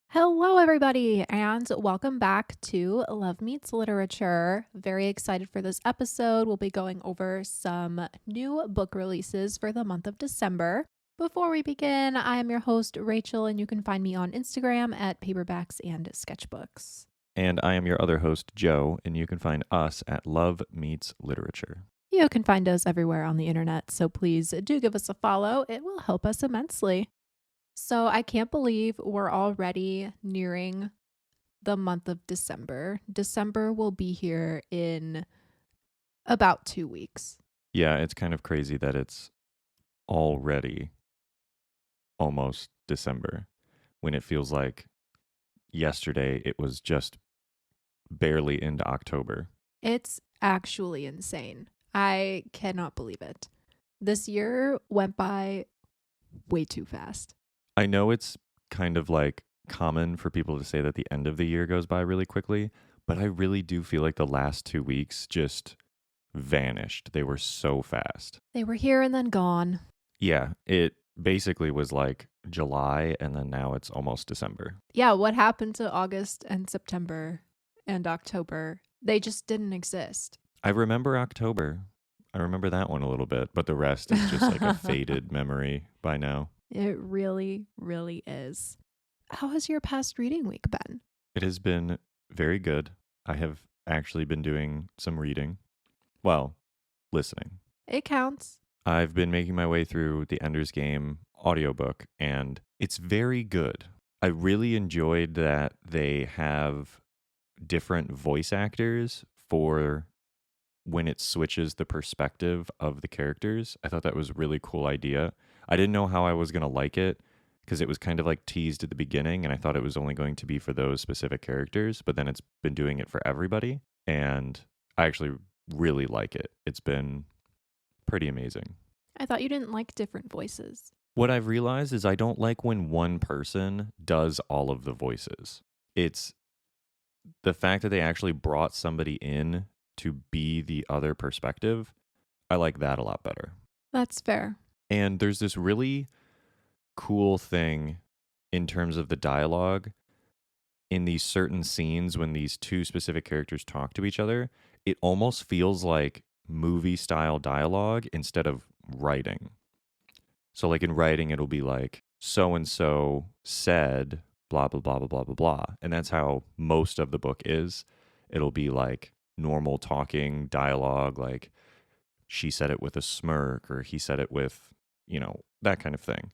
Hello, everybody, and welcome back to Love Meets Literature. Very excited for this episode. We'll be going over some new book releases for the month of December. Before we begin, I am your host, Rachel, and you can find me on Instagram at Paperbacks and Sketchbooks. And I am your other host, Joe, and you can find us at Love Meets Literature. You can find us everywhere on the internet, so please do give us a follow. It will help us immensely. So I can't believe we're already nearing the month of December. December will be here in about 2 weeks. Yeah, it's kind of crazy that it's already almost December when it feels like yesterday it was just barely into October. It's actually insane. I cannot believe it. This year went by way too fast. I know it's kind of like common for people to say that the end of the year goes by really quickly, but I really do feel like the last 2 weeks just vanished. They were so fast. They were here and then gone. Yeah, it basically was like July and then now it's almost December. Yeah, what happened to August and September and October? They just didn't exist. I remember October. I remember that one a little bit, but the rest is just like a faded memory by now. It really, really is. How has your past reading week been? It has been very good. I have actually been doing some reading. Well, listening. It counts. I've been making my way through the Ender's Game audiobook, and it's very good. I really enjoyed that they have different voice actors for when it switches the perspective of the characters. I thought that was a really cool idea. I didn't know how I was going to like it because it was kind of like teased at the beginning, and I thought it was only going to be for those specific characters, but then it's been doing it for everybody, and I actually really like it. It's been pretty amazing. I thought you didn't like different voices. What I've realized is I don't like when one person does all of the voices. It's the fact that they actually brought somebody in to be the other perspective. I like that a lot better. That's fair. And there's this really cool thing in terms of the dialogue in these certain scenes when these two specific characters talk to each other. It almost feels like movie style dialogue instead of writing. So like in writing, it'll be like so-and-so said blah, blah, blah, blah, blah, blah, blah. And that's how most of the book is. It'll be like normal talking dialogue, like she said it with a smirk or he said it with, that kind of thing.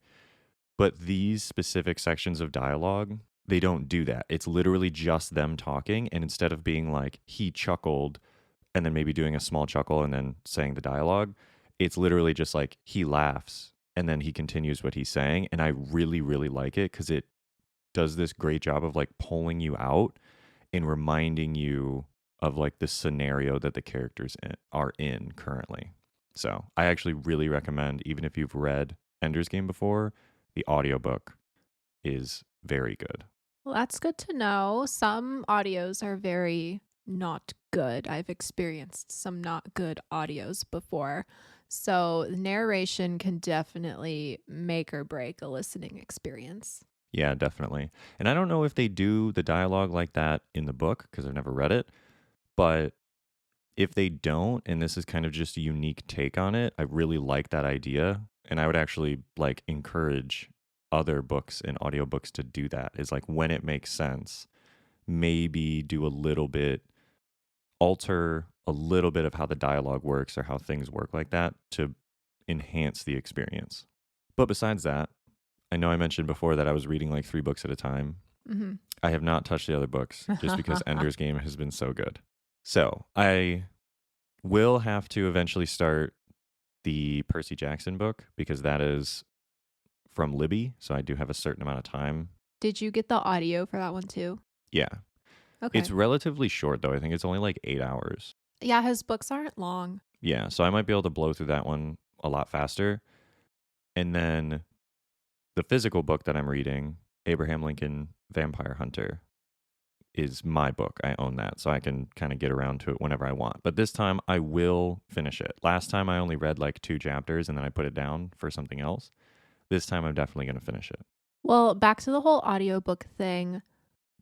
But these specific sections of dialogue, they don't do that. It's literally just them talking. And instead of being like, he chuckled, and then maybe doing a small chuckle and then saying the dialogue, it's literally just like he laughs and then he continues what he's saying. And I really, really like it because it does this great job of like pulling you out and reminding you of like the scenario that the characters are in currently. So I actually really recommend, even if you've read Ender's Game before, the audiobook is very good. Well, that's good to know. Some audios are very not good. I've experienced some not good audios before. So the narration can definitely make or break a listening experience. Yeah, definitely. And I don't know if they do the dialogue like that in the book because I've never read it. But if they don't, and this is kind of just a unique take on it, I really like that idea. And I would actually like encourage other books and audiobooks to do that. Is like when it makes sense, maybe do a little bit, alter a little bit of how the dialogue works or how things work like that to enhance the experience. But besides that, I know I mentioned before that I was reading like 3 books at a time. Mm-hmm. I have not touched the other books just because Ender's Game has been so good. So I will have to eventually start the Percy Jackson book because that is from Libby. So I do have a certain amount of time. Did you get the audio for that one too? Yeah. Okay. It's relatively short though. I think it's only like 8 hours. Yeah, his books aren't long. Yeah. So I might be able to blow through that one a lot faster. And then the physical book that I'm reading, Abraham Lincoln Vampire Hunter, is my book. I own that, so I can kind of get around to it whenever I want. But this time I will finish it. Last time I only read like 2 chapters and then I put it down for something else. This time I'm definitely going to finish it. Well, back to the whole audiobook thing.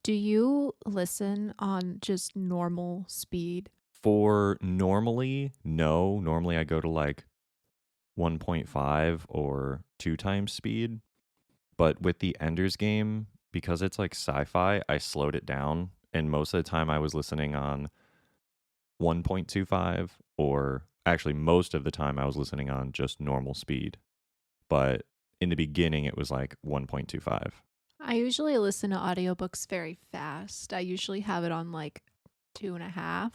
Do you listen on just normal speed? For normally, no. Normally I go to like 1.5 or 2 times speed. But with the Ender's Game, because it's like sci-fi, I slowed it down. And most of the time I was listening on 1.25, or actually most of the time I was listening on just normal speed. But in the beginning it was like 1.25. I usually listen to audiobooks very fast. I usually have it on like 2.5,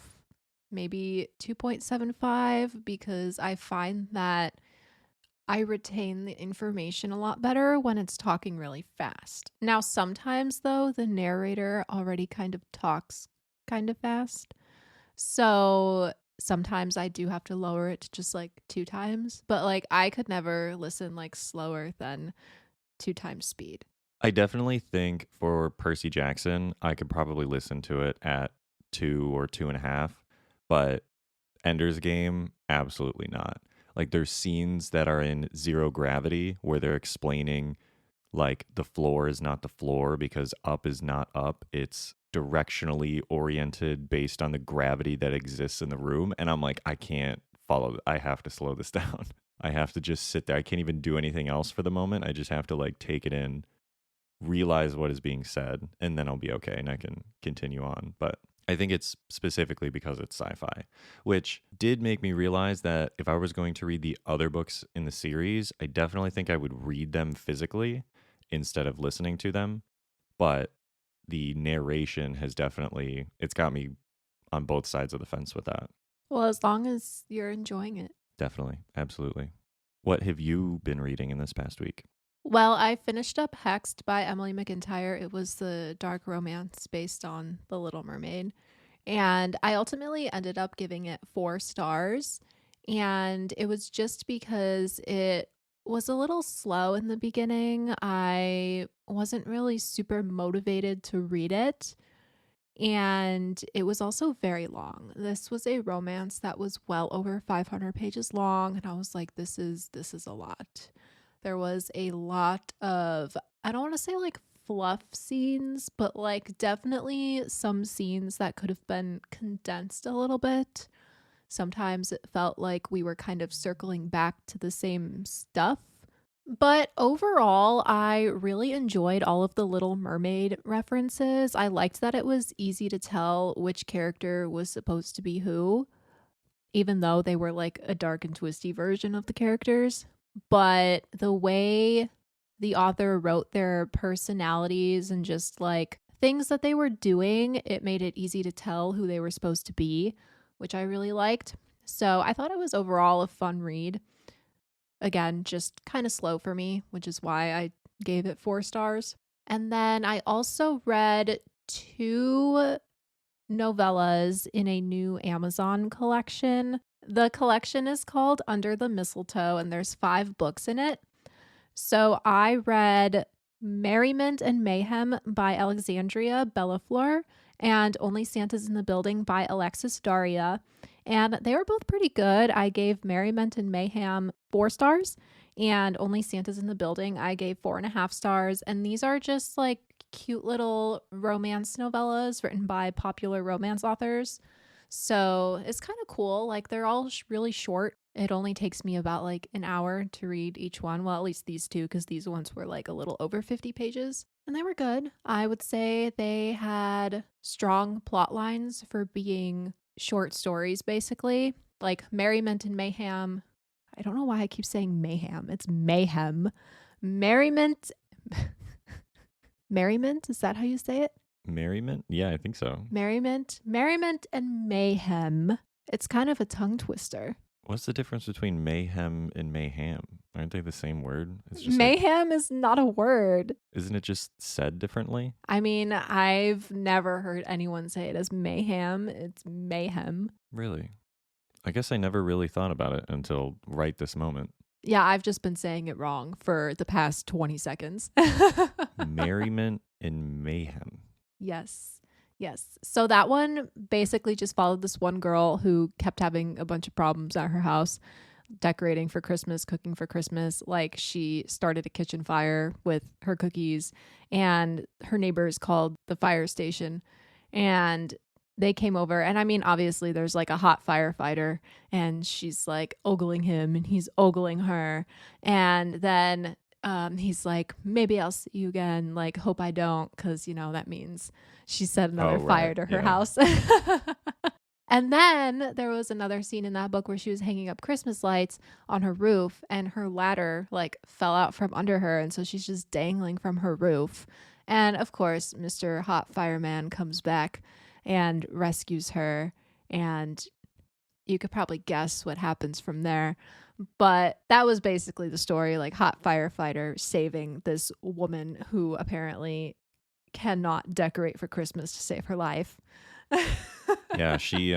maybe 2.75, because I find that I retain the information a lot better when it's talking really fast. Now, sometimes though, the narrator already kind of talks kind of fast. So sometimes I do have to lower it to just like 2 times, but like I could never listen like slower than 2 times speed. I definitely think for Percy Jackson, I could probably listen to it at 2 or 2.5, but Ender's Game, absolutely not. Like there's scenes that are in zero gravity where they're explaining like the floor is not the floor because up is not up. It's directionally oriented based on the gravity that exists in the room. And I'm like, I can't follow. I have to slow this down. I have to just sit there. I can't even do anything else for the moment. I just have to like take it in, realize what is being said, and then I'll be okay and I can continue on. But I think it's specifically because it's sci-fi, which did make me realize that if I was going to read the other books in the series, I definitely think I would read them physically instead of listening to them. But the narration has definitely, it's got me on both sides of the fence with that. Well, as long as you're enjoying it. Definitely. Absolutely. What have you been reading in this past week? Well, I finished up Hexed by Emily McIntyre. It was the dark romance based on The Little Mermaid. And I ultimately ended up giving it 4 stars. And it was just because it was a little slow in the beginning. I wasn't really super motivated to read it. And it was also very long. This was a romance that was well over 500 pages long. And I was like, this is a lot. There was a lot of, I don't want to say like fluff scenes, but like definitely some scenes that could have been condensed a little bit. Sometimes it felt like we were kind of circling back to the same stuff. But overall, I really enjoyed all of the Little Mermaid references. I liked that it was easy to tell which character was supposed to be who, even though they were like a dark and twisty version of the characters. But the way the author wrote their personalities and just like things that they were doing, it made it easy to tell who they were supposed to be, which I really liked. So I thought it was overall a fun read. Again, just kind of slow for me, which is why I gave it 4 stars. And then I also read 2 novellas in a new Amazon collection. The collection is called Under the Mistletoe, and there's 5 books in it. So I read Merriment and Mayhem by Alexandria Bellafleur and Only Santa's in the Building by Alexis Daria. And they were both pretty good. I gave Merriment and Mayhem 4 stars, and Only Santa's in the Building I gave 4.5 stars. And these are just like cute little romance novellas written by popular romance authors. So it's kind of cool. Like they're all really short. It only takes me about like an hour to read each one. Well, at least these 2, because these ones were like a little over 50 pages. And they were good. I would say they had strong plot lines for being short stories, basically. Like Merriment and Mayhem. I don't know why I keep saying mayhem. It's mayhem. Merriment. Merriment? Is that how you say it? Merriment? Yeah, I think so. Merriment and Mayhem. It's kind of a tongue twister. What's the difference between mayhem and mayhem? Aren't they the same word? It's just mayhem is not a word. Isn't it just said differently? I mean, I've never heard anyone say it as mayhem. It's mayhem. Really? I guess I never really thought about it until right this moment. Yeah, I've just been saying it wrong for the past 20 seconds. Merriment and mayhem. Yes. Yes. So that one basically just followed this one girl who kept having a bunch of problems at her house, decorating for Christmas, cooking for Christmas. Like she started a kitchen fire with her cookies, and her neighbors called the fire station, and they came over. And I mean, obviously, there's like a hot firefighter, and she's like ogling him, and he's ogling her. And then he's like, maybe I'll see you again. Like, hope I don't, because, that means she set another Oh, right. fire to her Yeah. house. And then there was another scene in that book where she was hanging up Christmas lights on her roof, and her ladder like fell out from under her. And so she's just dangling from her roof. And of course, Mr. Hot Fireman comes back and rescues her. And you could probably guess what happens from there. But that was basically the story, like hot firefighter saving this woman who apparently cannot decorate for Christmas to save her life. Yeah, she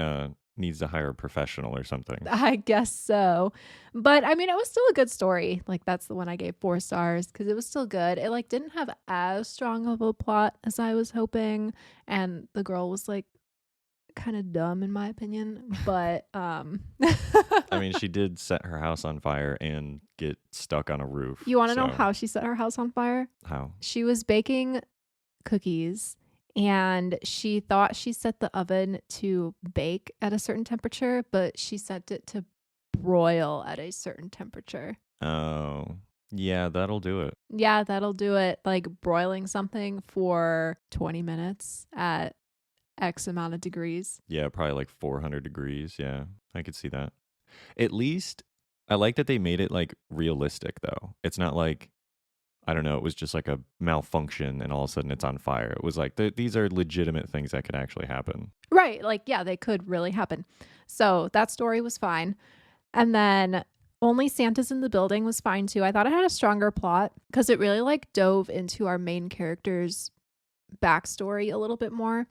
needs to hire a professional or something. I guess so. But I mean, it was still a good story. Like that's the one I gave 4 stars because it was still good. It like didn't have as strong of a plot as I was hoping, and the girl was like kind of dumb in my opinion, but I mean, she did set her house on fire and get stuck on a roof. You want to know so- how she set her house on fire? How? She was baking cookies and she thought she set the oven to bake at a certain temperature, but she set it to broil at a certain temperature. Oh, yeah, that'll do it. Yeah, that'll do it. Like broiling something for 20 minutes at X amount of degrees. Yeah, probably like 400 degrees. Yeah, I could see that. At least I like that they made it like realistic though. It's not like, I don't know, it was just like a malfunction and all of a sudden it's on fire. It was like these are legitimate things that could actually happen. Right. Like, yeah, they could really happen. So that story was fine. And then Only Santa's in the Building was fine too. I thought it had a stronger plot because it really like dove into our main character's backstory a little bit more.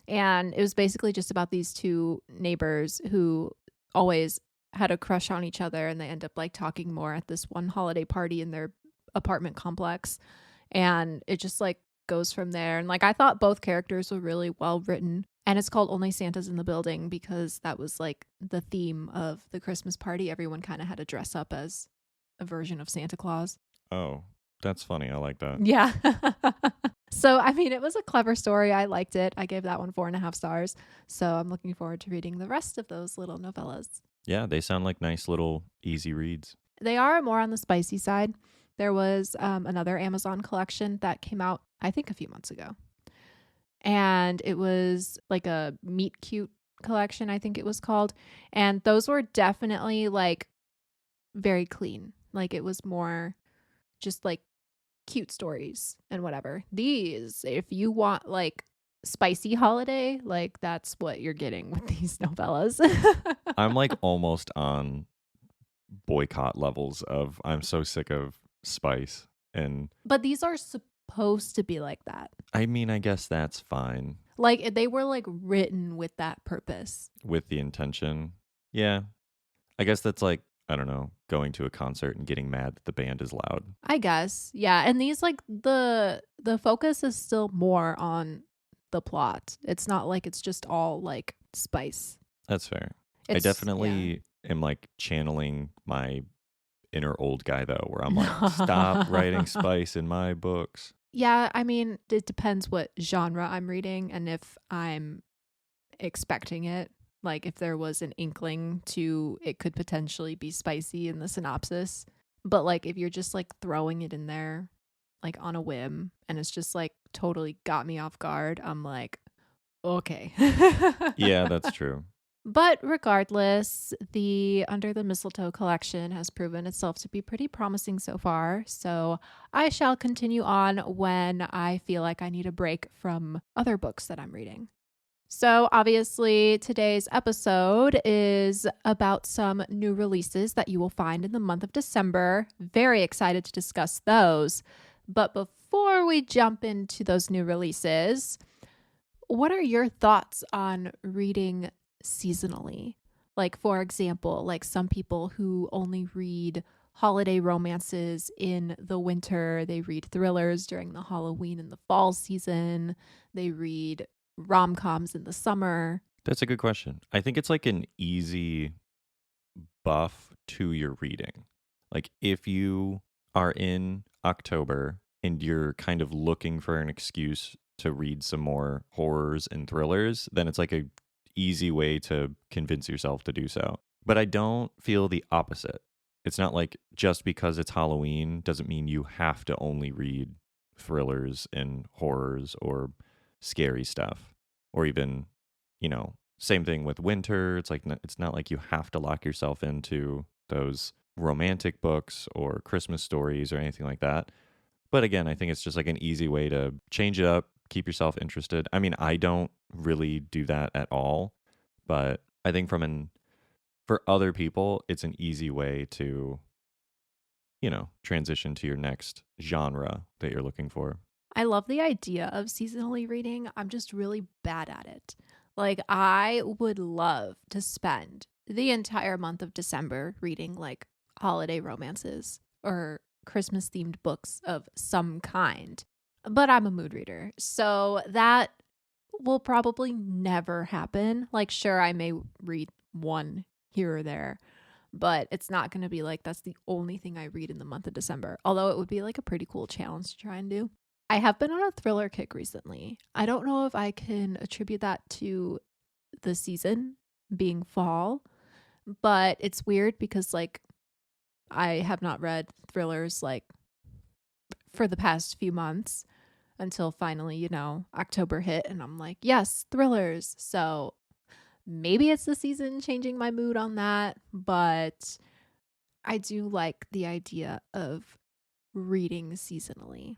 And it was basically just about these two neighbors who always had a crush on each other, and they end up like talking more at this one holiday party in their apartment complex. And it just like goes from there. And like I thought both characters were really well written. And it's called Only Santa's in the Building because that was like the theme of the Christmas party. Everyone kind of had to dress up as a version of Santa Claus. Oh, that's funny. I like that. Yeah. So, I mean, it was a clever story. I liked it. I gave that one 4.5 stars. So I'm looking forward to reading the rest of those little novellas. Yeah, they sound like nice little easy reads. They are more on the spicy side. There was another Amazon collection that came out, I think, a few months ago. And it was like a meet cute collection, I think it was called. And those were definitely like very clean. Like it was more just like cute stories and whatever. These, if you want like spicy holiday, like that's what you're getting with these novellas. I'm like almost on boycott levels of I'm so sick of spice. And But these are supposed to be like that. I mean, I guess that's fine Like they were like written with that purpose. with the intention. Yeah. I guess that's like, I don't know, going to a concert and getting mad that the band is loud. I guess. Yeah, and these like the focus is still more on the plot. It's not like it's just all like spice. That's fair. I It's- definitely am like channeling my inner old guy though, where I'm like, stop writing spice in my books. Yeah, I mean, it depends what genre I'm reading and if I'm expecting it. Like if there was an inkling to it could potentially be spicy in the synopsis. But like if you're just like throwing it in there like on a whim and it's just like totally got me off guard, I'm like, okay. Yeah, that's true. But regardless, the Under the Mistletoe collection has proven itself to be pretty promising so far. So I shall continue on when I feel like I need a break from other books that I'm reading. So obviously today's episode is about some new releases that you will find in the month of December. Very excited to discuss those. But before we jump into those new releases, what are your thoughts on reading seasonally? Like, for example, like some people who only read holiday romances in the winter, they read thrillers during the Halloween and the fall season, they read rom-coms in the summer? That's a good question. I think it's like an easy buff to your reading. Like if you are in October and you're kind of looking for an excuse to read some more horrors and thrillers, then it's like a easy way to convince yourself to do so. But I don't feel the opposite. It's not like just because it's Halloween doesn't mean you have to only read thrillers and horrors or scary stuff, or even, same thing with winter. It's like it's not like you have to lock yourself into those romantic books or Christmas stories or anything like that. But again, I think it's just like an easy way to change it up, keep yourself interested. I mean, I don't really do that at all, but I think for other people, it's an easy way to, transition to your next genre that you're looking for. I love the idea of seasonally reading. I'm just really bad at it. Like, I would love to spend the entire month of December reading like holiday romances or Christmas themed books of some kind. But I'm a mood reader. So that will probably never happen. Like, sure, I may read one here or there, but it's not going to be like that's the only thing I read in the month of December. Although it would be like a pretty cool challenge to try and do. I have been on a thriller kick recently. I don't know if I can attribute that to the season being fall, but it's weird because like I have not read thrillers like for the past few months until finally, October hit and I'm like, yes, thrillers. So maybe it's the season changing my mood on that, but I do like the idea of reading seasonally.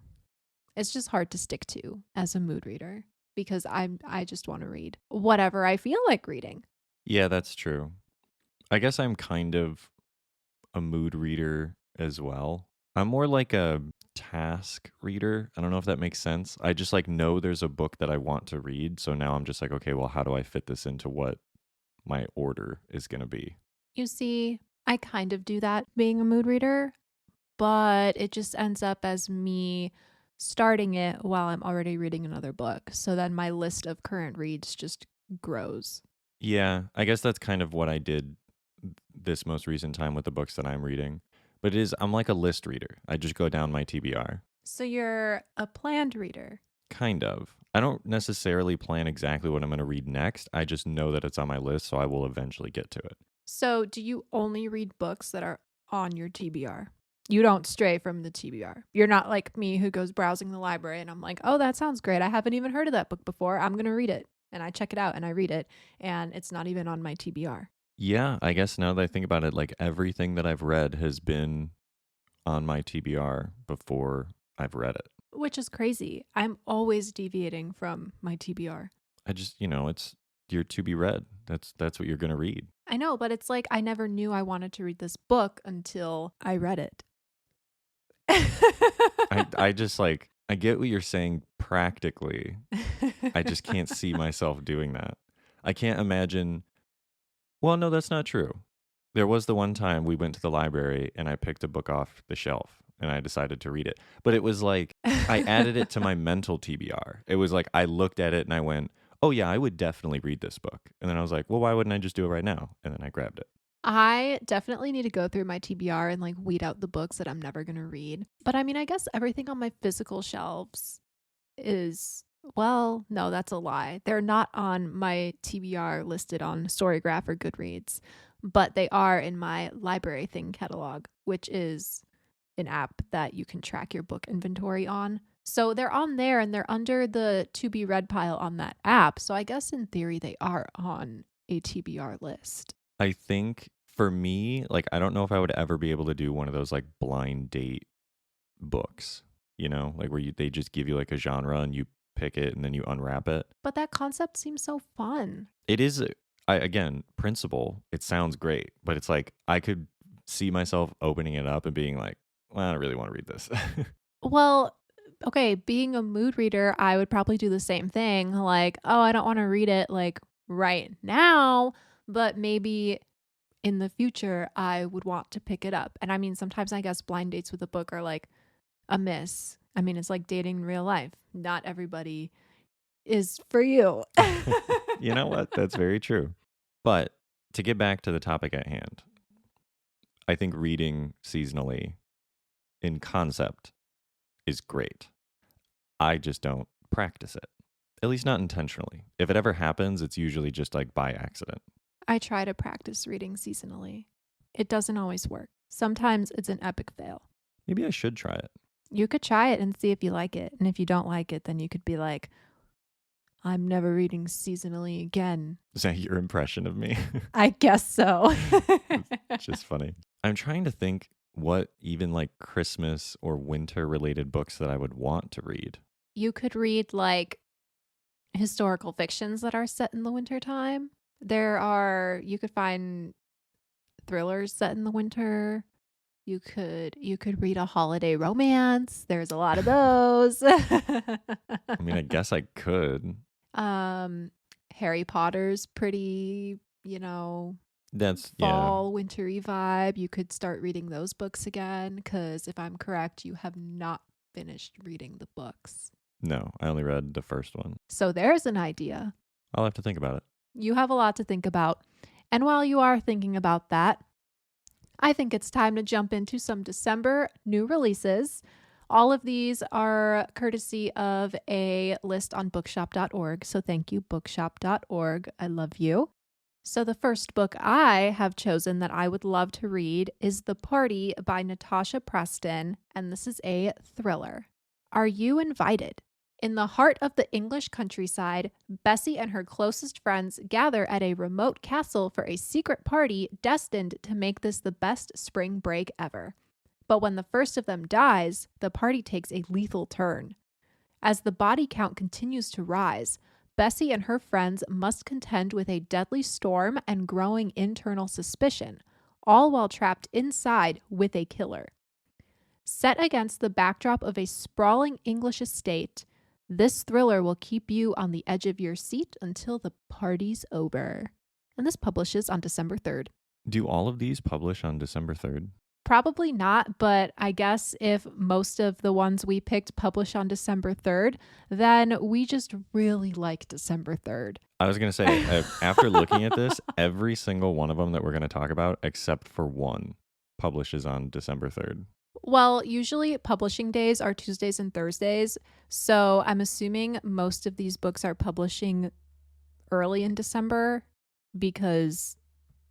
It's just hard to stick to as a mood reader because I just want to read whatever I feel like reading. Yeah, that's true. I guess I'm kind of a mood reader as well. I'm more like a task reader. I don't know if that makes sense. I just like know there's a book that I want to read. So now I'm just like, okay, well, how do I fit this into what my order is going to be? You see, I kind of do that being a mood reader, but it just ends up as me starting it while I'm already reading another book. So then my list of current reads just grows. Yeah, I guess that's kind of what I did this most recent time with the books that I'm reading. But I'm like a list reader. I just go down my TBR. So you're a planned reader. Kind of. I don't necessarily plan exactly what I'm going to read next. I just know that it's on my list, so I will eventually get to it. So do you only read books that are on your TBR? You don't stray from the TBR. You're not like me who goes browsing the library and I'm like, oh, that sounds great. I haven't even heard of that book before. I'm going to read it. And I check it out and I read it. And it's not even on my TBR. Yeah, I guess now that I think about it, like everything that I've read has been on my TBR before I've read it. Which is crazy. I'm always deviating from my TBR. I just, it's you're to be read. That's what you're going to read. I know, but it's like I never knew I wanted to read this book until I read it. I just like I get what you're saying practically. I just can't see myself doing that. I can't imagine. Well, no, that's not true. There was the one time we went to the library and I picked a book off the shelf and I decided to read it. But it was like I added it to my mental TBR. It was like I looked at it and I went, "Oh yeah, I would definitely read this book." And then I was like, "Well, why wouldn't I just do it right now?" And then I grabbed it. I definitely need to go through my TBR and like weed out the books that I'm never going to read. But I mean, I guess everything on my physical shelves is, well, no, that's a lie. They're not on my TBR listed on Storygraph or Goodreads, but they are in my library thing catalog, which is an app that you can track your book inventory on. So they're on there and they're under the to be read pile on that app. So I guess in theory they are on a TBR list. I think for me, like I don't know if I would ever be able to do one of those like blind date books, like where they just give you like a genre and you pick it and then you unwrap it. But that concept seems so fun. It is again, principle, it sounds great, but it's like I could see myself opening it up and being like, well, I don't really want to read this. Well, okay, being a mood reader, I would probably do the same thing. Like, oh, I don't want to read it like right now, but maybe in the future I would want to pick it up. And I mean, sometimes I guess blind dates with a book are like a miss. I mean, it's like dating in real life. Not everybody is for you. You know what? That's very true. But to get back to the topic at hand, I think reading seasonally in concept is great. I just don't practice it, at least not intentionally. If it ever happens, it's usually just like by accident. I try to practice reading seasonally. It doesn't always work. Sometimes it's an epic fail. Maybe I should try it. You could try it and see if you like it. And if you don't like it, then you could be like, I'm never reading seasonally again. Is that your impression of me? I guess so. It's just funny. I'm trying to think what even like Christmas or winter related books that I would want to read. You could read like historical fictions that are set in the wintertime. You could find thrillers set in the winter. You could read a holiday romance. There's a lot of those. I mean, I guess I could. Harry Potter's pretty, That's fall, wintry vibe. You could start reading those books again because if I'm correct, you have not finished reading the books. No, I only read the first one. So there's an idea. I'll have to think about it. You have a lot to think about. And while you are thinking about that, I think it's time to jump into some December new releases. All of these are courtesy of a list on bookshop.org. So thank you, bookshop.org. I love you. So the first book I have chosen that I would love to read is The Party by Natasha Preston, and this is a thriller. Are you invited? In the heart of the English countryside, Bessie and her closest friends gather at a remote castle for a secret party destined to make this the best spring break ever. But when the first of them dies, the party takes a lethal turn. As the body count continues to rise, Bessie and her friends must contend with a deadly storm and growing internal suspicion, all while trapped inside with a killer. Set against the backdrop of a sprawling English estate, this thriller will keep you on the edge of your seat until the party's over. And this publishes on December 3rd. Do all of these publish on December 3rd? Probably not, but I guess if most of the ones we picked publish on December 3rd, then we just really like December 3rd. I was going to say, after looking at this, every single one of them that we're going to talk about, except for one, publishes on December 3rd. Well, usually publishing days are Tuesdays and Thursdays, so I'm assuming most of these books are publishing early in December because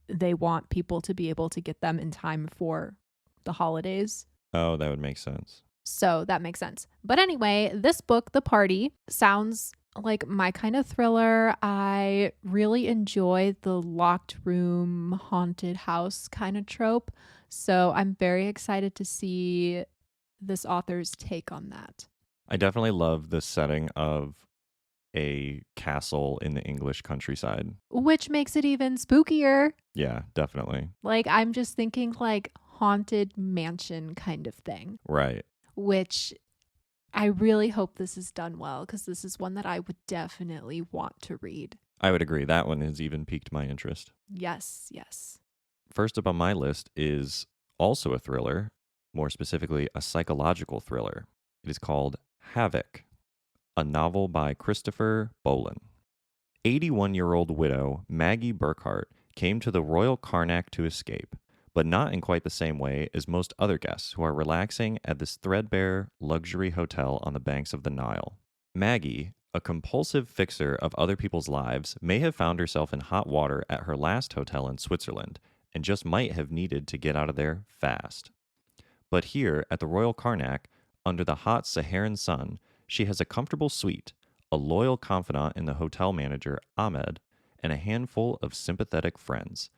they want people to be able to get them in time for the holidays. Oh, that would make sense. So that makes sense. But anyway, this book, The Party, sounds like my kind of thriller. I really enjoy the locked room, haunted house kind of trope. So I'm very excited to see this author's take on that. I definitely love the setting of a castle in the English countryside. Which makes it even spookier. Yeah, definitely. Like, I'm just thinking like haunted mansion kind of thing. Right. Which I really hope this is done well because this is one that I would definitely want to read. I would agree. That one has even piqued my interest. Yes, yes. First up on my list is also a thriller, more specifically a psychological thriller. It is called Havoc, a novel by Christopher Bolin. 81-year-old widow Maggie Burkhart came to the Royal Karnak to escape, but not in quite the same way as most other guests who are relaxing at this threadbare luxury hotel on the banks of the Nile. Maggie, a compulsive fixer of other people's lives, may have found herself in hot water at her last hotel in Switzerland and just might have needed to get out of there fast. But here at the Royal Karnak, under the hot Saharan sun, she has a comfortable suite, a loyal confidant in the hotel manager, Ahmed, and a handful of sympathetic friends,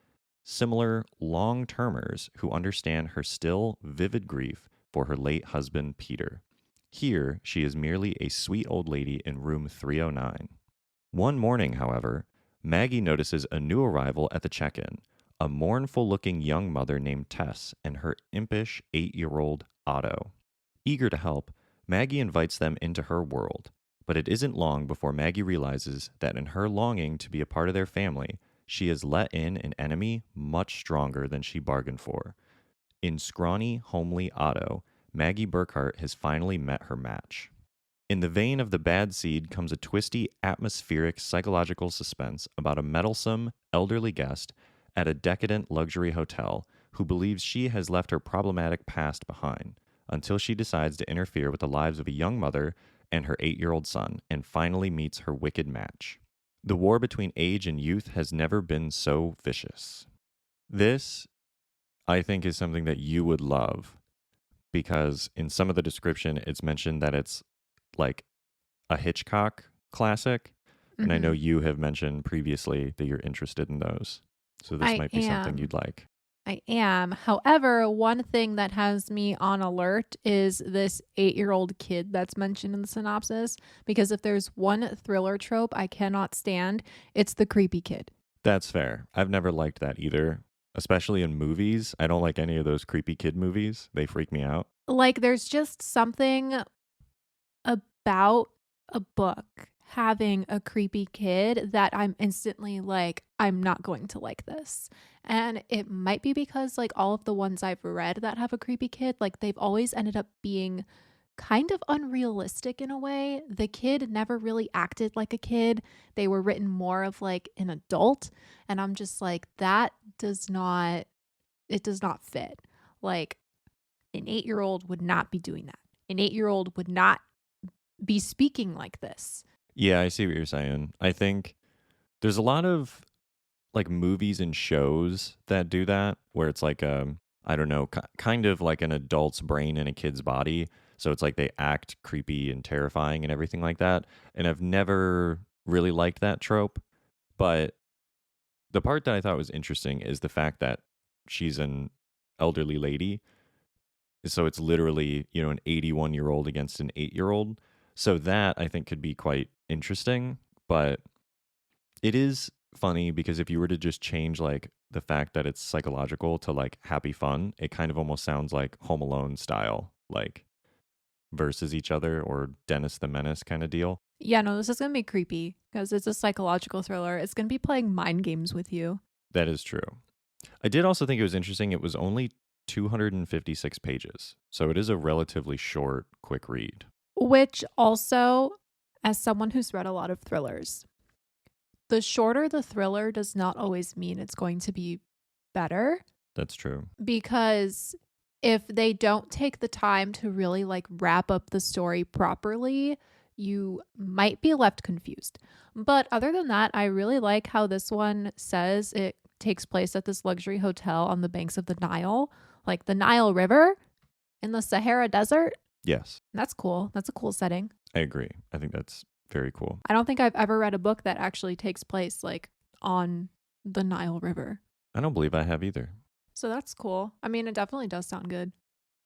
similar long-termers who understand her still vivid grief for her late husband, Peter. Here, she is merely a sweet old lady in room 309. One morning, however, Maggie notices a new arrival at the check-in, a mournful-looking young mother named Tess and her impish 8-year-old Otto. Eager to help, Maggie invites them into her world, but it isn't long before Maggie realizes that in her longing to be a part of their family, she has let in an enemy much stronger than she bargained for. In scrawny, homely Otto, Maggie Burkhart has finally met her match. In the vein of The Bad Seed comes a twisty, atmospheric psychological suspense about a meddlesome, elderly guest at a decadent luxury hotel who believes she has left her problematic past behind until she decides to interfere with the lives of a young mother and her 8-year-old son and finally meets her wicked match. The war between age and youth has never been so vicious. This, I think, is something that you would love because in some of the description, it's mentioned that it's like a Hitchcock classic. And I know Mhm. you have mentioned previously that you're interested in those. So this I might be something am. you'd like. I am. However, one thing that has me on alert is this 8-year-old kid that's mentioned in the synopsis. Because if there's one thriller trope I cannot stand, it's the creepy kid. That's fair. I've never liked that either, especially in movies. I don't like any of those creepy kid movies. They freak me out. Like, there's just something about a book having a creepy kid that I'm instantly like, I'm not going to like this. And it might be because, like, all of the ones I've read that have a creepy kid, like, they've always ended up being kind of unrealistic in a way. The kid never really acted like a kid. They were written more of like an adult. And I'm just like, that does not, it does not fit. Like, an 8-year-old would not be doing that. An 8-year-old would not be speaking like this. Yeah, I see what you're saying. I think there's a lot of like movies and shows that do that where it's like I don't know, kind of like an adult's brain in a kid's body. So it's like they act creepy and terrifying and everything like that. And I've never really liked that trope, but the part that I thought was interesting is the fact that she's an elderly lady. So it's literally, you know, an 81-year-old against an 8-year-old. So that I think could be quite interesting, but it is funny because if you were to just change like the fact that it's psychological to like happy fun, it kind of almost sounds like Home Alone style, like versus each other or Dennis the Menace kind of deal. Yeah, no, this is going to be creepy because it's a psychological thriller. It's going to be playing mind games with you, That is true. I did also think it was interesting. It was only 256 pages. So it is a relatively short, quick read. which also, as someone who's read a lot of thrillers, the shorter the thriller does not always mean it's going to be better That's true. because if they don't take the time to really like wrap up the story properly, you might be left confused. But other than that, I really like how this one says it takes place at this luxury hotel on the banks of the Nile, like the Nile River in the Sahara Desert. Yes, That's cool. That's a cool setting. I agree. I think that's very cool. I don't think I've ever read a book that actually takes place like on the Nile River. I don't believe I have either. So that's cool. I mean, it definitely does sound good.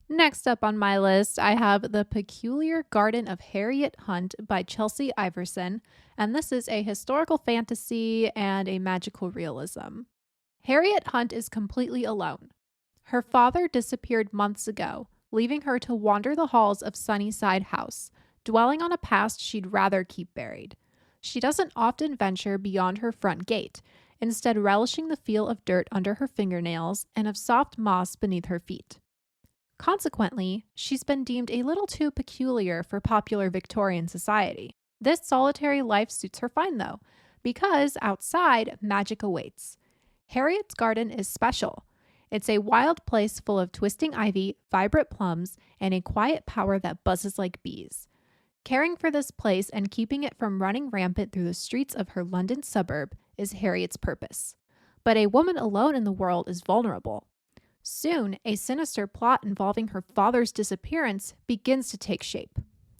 Next up on my list, I have The Peculiar Garden of Harriet Hunt by Chelsea Iverson, and this is a historical fantasy and a magical realism. Harriet Hunt is completely alone. Her father disappeared months ago, leaving her to wander the halls of Sunnyside House, dwelling on a past she'd rather keep buried. She doesn't often venture beyond her front gate, instead relishing the feel of dirt under her fingernails and of soft moss beneath her feet. Consequently, she's been deemed a little too peculiar for popular Victorian society. This solitary life suits her fine, though, because outside, magic awaits. Harriet's garden is special. It's a wild place full of twisting ivy, vibrant plums, and a quiet power that buzzes like bees. Caring for this place and keeping it from running rampant through the streets of her London suburb is Harriet's purpose. But a woman alone in the world is vulnerable. Soon, a sinister plot involving her father's disappearance begins to take shape,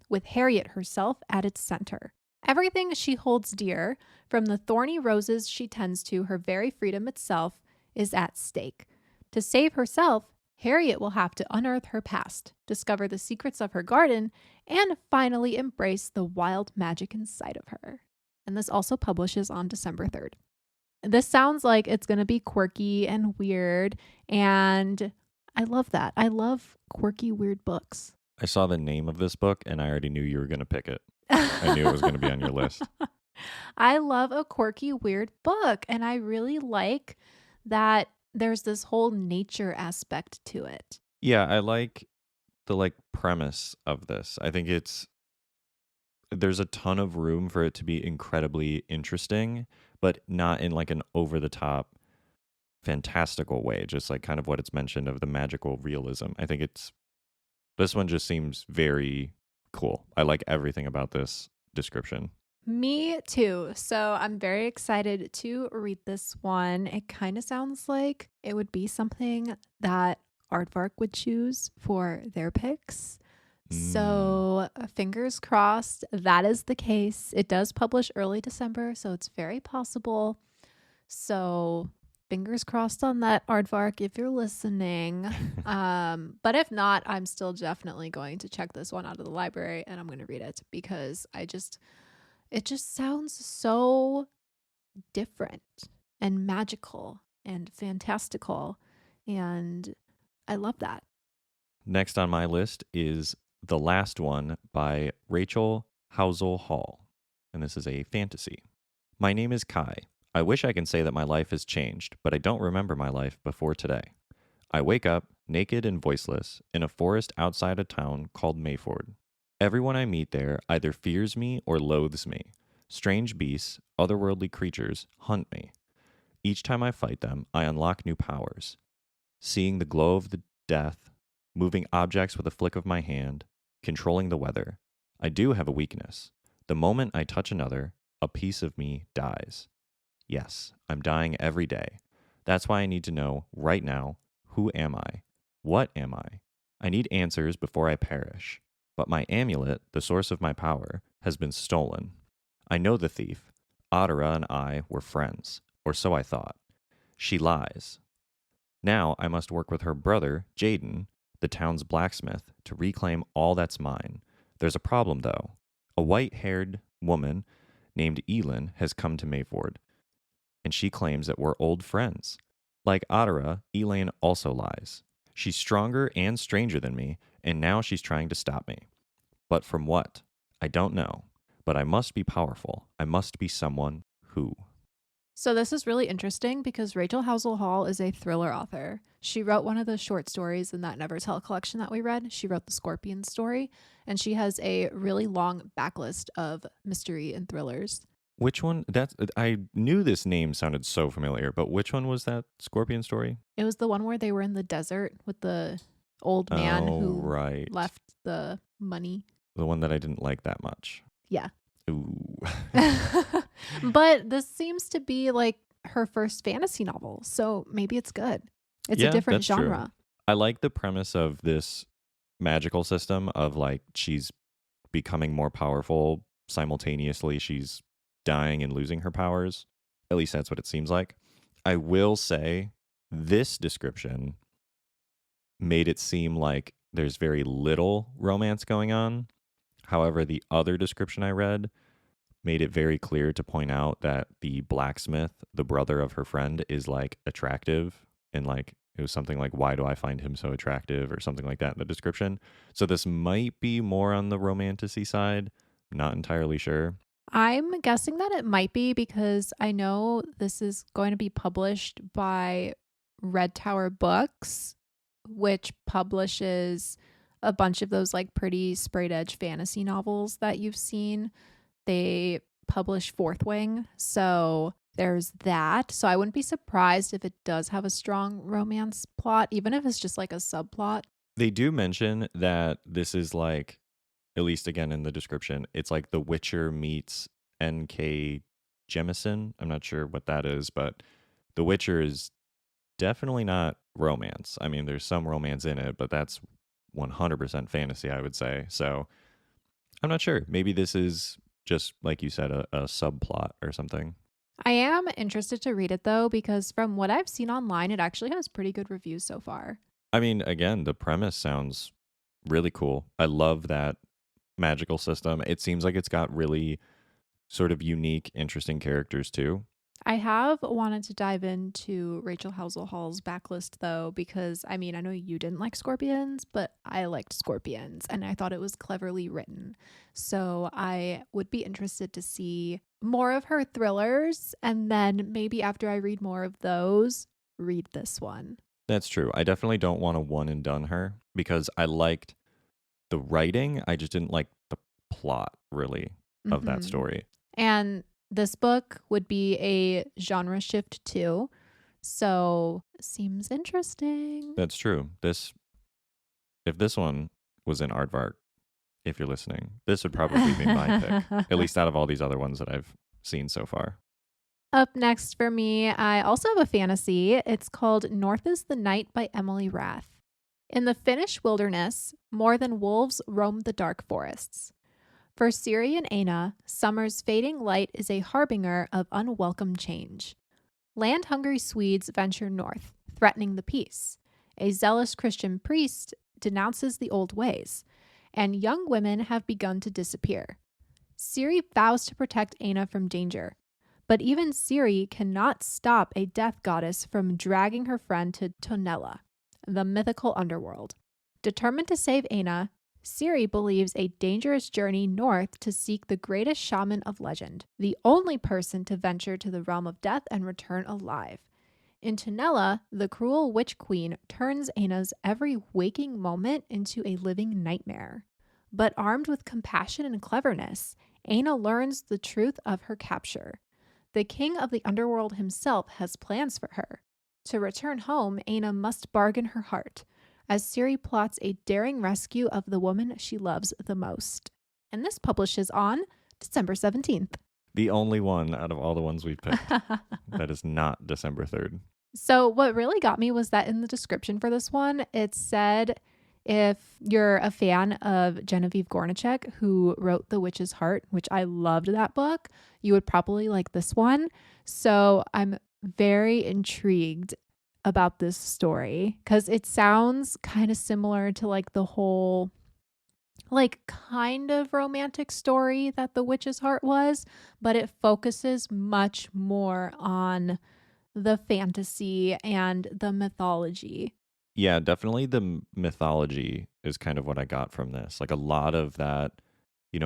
with Harriet herself at its center. Everything she holds dear, from the thorny roses she tends to her very freedom itself, is at stake. To save herself, Harriet will have to unearth her past, discover the secrets of her garden, and finally embrace the wild magic inside of her. And this also publishes on December 3rd. This sounds like it's going to be quirky and weird, and I love that. I love quirky, weird books. I saw the name of this book and I already knew you were going to pick it. I knew it was going to be on your list. I love a quirky, weird book, and I really like that there's this whole nature aspect to it. Yeah, I like the like premise of this. I think it's there's a ton of room for it to be incredibly interesting, but not in like an over the top fantastical way, just like kind of what it's mentioned of the magical realism. I think this one just seems very cool. I like everything about this description. Me too. So I'm very excited to read this one. It kind of sounds like it would be something that Aardvark would choose for their picks. Mm. So fingers crossed that is the case. It does publish early December, so it's very possible. So fingers crossed on that, Aardvark, if you're listening. But if not, I'm still definitely going to check this one out of the library and I'm going to read it because it just sounds so different and magical and fantastical. And I love that. Next on my list is The Last One by Rachel Housel Hall. And this is a fantasy. My name is Kai. I wish I can say that my life has changed, but I don't remember my life before today. I wake up, naked and voiceless, in a forest outside a town called Mayford. Everyone I meet there either fears me or loathes me. Strange beasts, otherworldly creatures, hunt me. Each time I fight them, I unlock new powers. Seeing the glow of the death, moving objects with a flick of my hand, controlling the weather. I do have a weakness. The moment I touch another, a piece of me dies. Yes, I'm dying every day. That's why I need to know, right now, who am I? What am I? I need answers before I perish. But my amulet, the source of my power, has been stolen. I know the thief. Adara and I were friends, or so I thought. She lies. Now I must work with her brother, Jaden, the town's blacksmith, to reclaim all that's mine. There's a problem, though. A white-haired woman named Elin has come to Mayford, and she claims that we're old friends. Like Adara, Elaine also lies. She's stronger and stranger than me, and now she's trying to stop me. But from what? I don't know. But I must be powerful. I must be someone who. So this is really interesting because Rachel Housel Hall is a thriller author. She wrote one of the short stories in that Never Tell collection that we read. She wrote the Scorpion story, and she has a really long backlist of mystery and thrillers. Which one? I knew this name sounded so familiar, but which one was that Scorpion story? It was the one where they were in the desert with the old man Oh, who right. left the money. The one that I didn't like that much. Yeah. Ooh. But this seems to be like her first fantasy novel, so maybe it's good. It's a Yeah, different that's true. genre. I like the premise of this magical system of like she's becoming more powerful simultaneously. She's dying and losing her powers. At least that's what it seems like. I will say this description made it seem like there's very little romance going on. However, the other description I read made it very clear to point out that the blacksmith, the brother of her friend, is like attractive, and like it was something like, why do I find him so attractive, or something like that in the description. So this might be more on the romanticy side. Not entirely sure. I'm guessing that it might be because I know this is going to be published by Red Tower Books, which publishes a bunch of those like pretty sprayed edge fantasy novels that you've seen. They publish Fourth Wing, so there's that. So I wouldn't be surprised if it does have a strong romance plot, even if it's just like a subplot. They do mention that this is like, at least again in the description, it's like The Witcher meets N.K. Jemisin. I'm not sure what that is, but The Witcher is definitely not romance. I mean, there's some romance in it, but that's 100% fantasy, I would say. So I'm not sure. Maybe this is just, like you said, a subplot or something. I am interested to read it though, because from what I've seen online, it actually has pretty good reviews so far. I mean, again, the premise sounds really cool. I love that magical system. It seems like it's got really sort of unique, interesting characters too. I have wanted to dive into Rachel Housel Hall's backlist though, because I mean, I know you didn't like Scorpions, but I liked Scorpions and I thought it was cleverly written. So I would be interested to see more of her thrillers. And then maybe after I read more of those, read this one. That's true. I definitely don't want to one and done her because I liked the writing. I just didn't like the plot really. of that Mhm. story. And this book would be a genre shift too. So, seems interesting. That's true. If this one was in Aardvark, if you're listening, this would probably be my pick, at least out of all these other ones that I've seen so far. Up next for me, I also have a fantasy. It's called North is the Night by Emily Rath. In the Finnish wilderness, more than wolves roam the dark forests. For Siri and Aina, summer's fading light is a harbinger of unwelcome change. Land hungry Swedes venture north, threatening the peace. A zealous Christian priest denounces the old ways, and young women have begun to disappear. Siri vows to protect Aina from danger, but even Siri cannot stop a death goddess from dragging her friend to Tonella, the mythical underworld. Determined to save Aina, Siri believes a dangerous journey north to seek the greatest shaman of legend, the only person to venture to the realm of death and return alive. In Tonella, the cruel witch queen turns Aina's every waking moment into a living nightmare. But armed with compassion and cleverness, Aina learns the truth of her capture. The king of the underworld himself has plans for her. To return home, Aina must bargain her heart, as Siri plots a daring rescue of the woman she loves the most. And this publishes on December 17th. The only one out of all the ones we've picked that is not December 3rd. So, what really got me was that in the description for this one, it said if you're a fan of Genevieve Gornichek, who wrote The Witch's Heart, which I loved that book, you would probably like this one. So, I'm very intrigued about this story because it sounds kind of similar to like the whole like kind of romantic story that The Witch's Heart was, but it focuses much more on the fantasy and the mythology. Yeah, definitely the mythology is kind of what I got from this. Like a lot of that,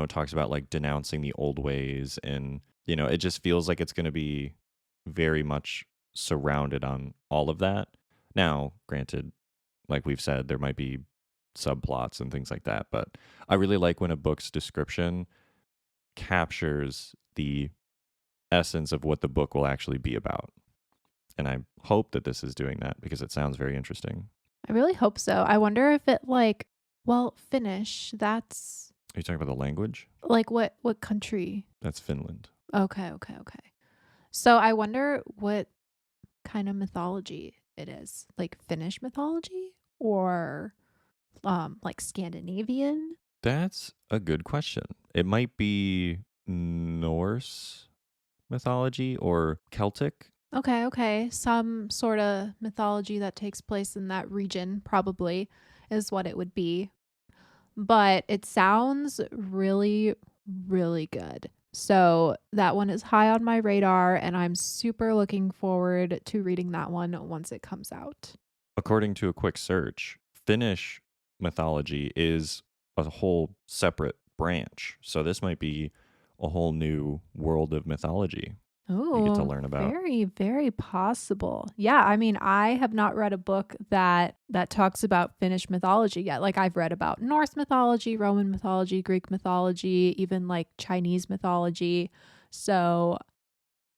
talks about like denouncing the old ways and, it just feels like it's going to be very much surrounded on all of that. Now, granted, like we've said, there might be subplots and things like that, but I really like when a book's description captures the essence of what the book will actually be about. And I hope that this is doing that because it sounds very interesting. I really hope so. I wonder if it Finnish, that's Are you talking about the language? like what country? That's Finland. Okay. So I wonder what kind of mythology it is. Like Finnish mythology or like Scandinavian? That's a good question. It might be Norse mythology or Celtic. Okay. Some sort of mythology that takes place in that region probably is what it would be. But it sounds really, really good. So that one is high on my radar, and I'm super looking forward to reading that one once it comes out. According to a quick search, Finnish mythology is a whole separate branch. So this might be a whole new world of mythology you get to Oh, learn about. very, very possible. Yeah, I mean, I have not read a book that talks about Finnish mythology yet. Like I've read about Norse mythology, Roman mythology, Greek mythology, even like Chinese mythology. So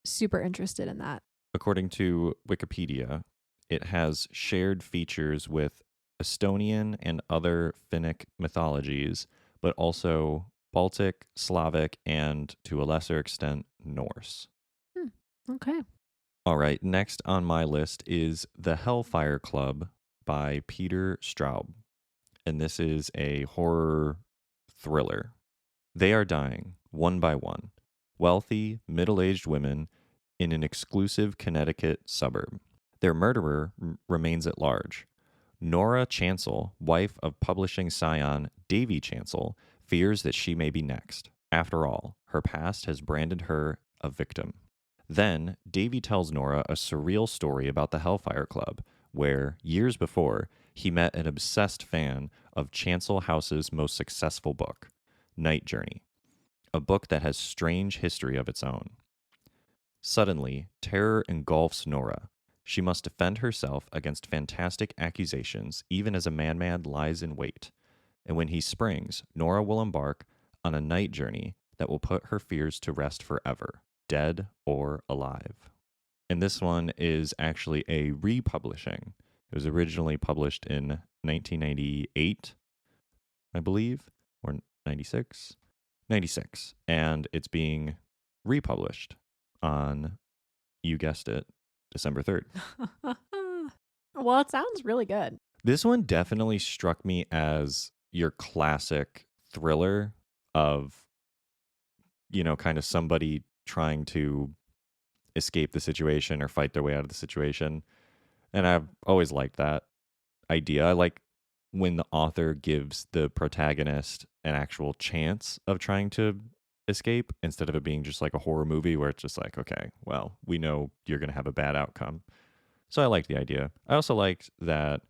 super interested in that. According to Wikipedia, it has shared features with Estonian and other Finnic mythologies, but also Baltic, Slavic, and to a lesser extent, Norse. Okay. All right, next on my list is The Hellfire Club by Peter Straub. And this is a horror thriller. They are dying, one by one. Wealthy, middle aged women in an exclusive Connecticut suburb. Their murderer remains at large. Nora Chancel, wife of publishing scion Davy Chancel, fears that she may be next. After all, her past has branded her a victim. Then, Davy tells Nora a surreal story about the Hellfire Club, where, years before, he met an obsessed fan of Chancel House's most successful book, Night Journey, a book that has strange history of its own. Suddenly, terror engulfs Nora. She must defend herself against fantastic accusations, even as a madman lies in wait. And when he springs, Nora will embark on a night journey that will put her fears to rest forever, dead or alive. And this one is actually a republishing. It was originally published in 1998, I believe, or 96. 96. And it's being republished on, you guessed it, December 3rd. Well, it sounds really good. This one definitely struck me as your classic thriller of, kind of somebody trying to escape the situation or fight their way out of the situation. And I've always liked that idea. I like when the author gives the protagonist an actual chance of trying to escape instead of it being just like a horror movie where it's just like, okay, well, we know you're going to have a bad outcome. So I liked the idea. I also liked that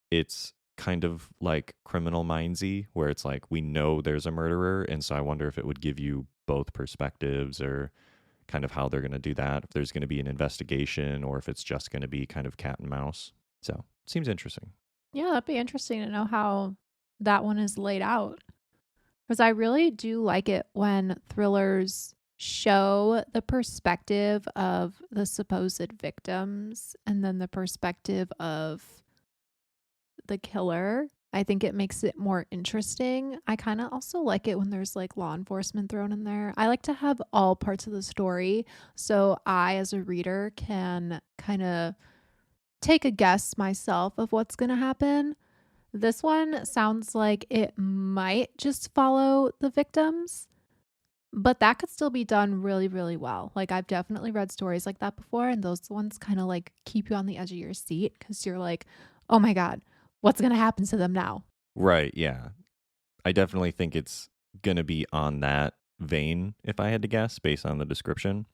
it's kind of like Criminal Mindsy, where it's like we know there's a murderer, and so I wonder if it would give you both perspectives or kind of how they're going to do that, if there's going to be an investigation or if it's just going to be kind of cat and mouse. So it seems interesting. Yeah, that'd be interesting to know how that one is laid out. Because I really do like it when thrillers show the perspective of the supposed victims and then the perspective of the killer. I think it makes it more interesting. I kind of also like it when there's like law enforcement thrown in there. I like to have all parts of the story so I, as a reader, can kind of take a guess myself of what's going to happen. This one sounds like it might just follow the victims, but that could still be done really, really well. Like, I've definitely read stories like that before, and those ones kind of like keep you on the edge of your seat because you're like, oh my God, what's going to happen to them now? Right. Yeah. I definitely think it's going to be on that vein, if I had to guess, based on the description.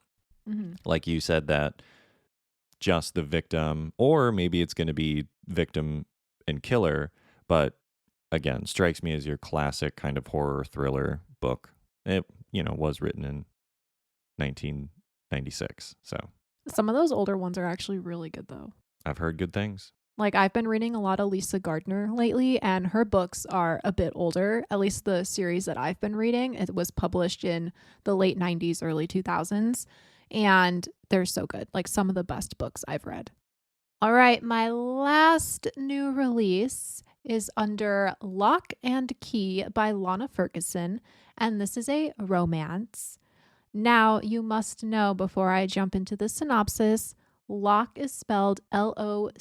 Mm-hmm. Like you said, that just the victim, or maybe it's going to be victim and killer, but again, strikes me as your classic kind of horror thriller book. It, was written in 1996. So Some of those older ones are actually really good, though. I've heard good things. Like, I've been reading a lot of Lisa Gardner lately, and her books are a bit older. At least the series that I've been reading, it was published in the late 90s, early 2000s, and they're so good. Like, some of the best books I've read. All right, my last new release is under Lock and Key by Lana Ferguson, and this is a romance. Now, you must know before I jump into the synopsis, Loch is spelled Loch,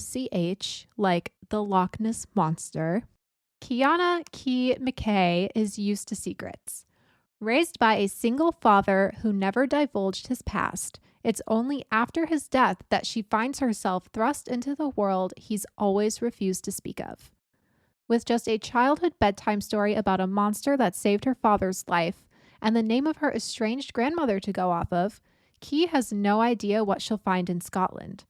like the Loch Ness Monster. Kiana Key McKay is used to secrets. Raised by a single father who never divulged his past, it's only after his death that she finds herself thrust into the world he's always refused to speak of. With just a childhood bedtime story about a monster that saved her father's life and the name of her estranged grandmother to go off of, Key has no idea what she'll find in Scotland.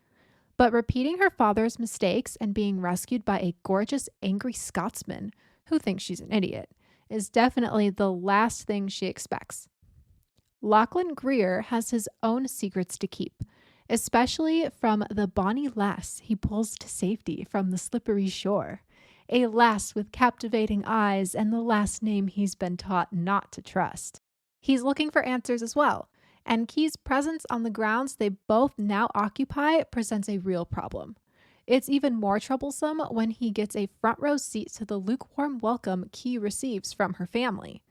But repeating her father's mistakes and being rescued by a gorgeous, angry Scotsman who thinks she's an idiot is definitely the last thing she expects. Lachlan Greer has his own secrets to keep, especially from the bonny lass he pulls to safety from the slippery shore. A lass with captivating eyes and the last name he's been taught not to trust. He's looking for answers as well, and Key's presence on the grounds they both now occupy presents a real problem. It's even more troublesome when he gets a front row seat to the lukewarm welcome Key receives from her family,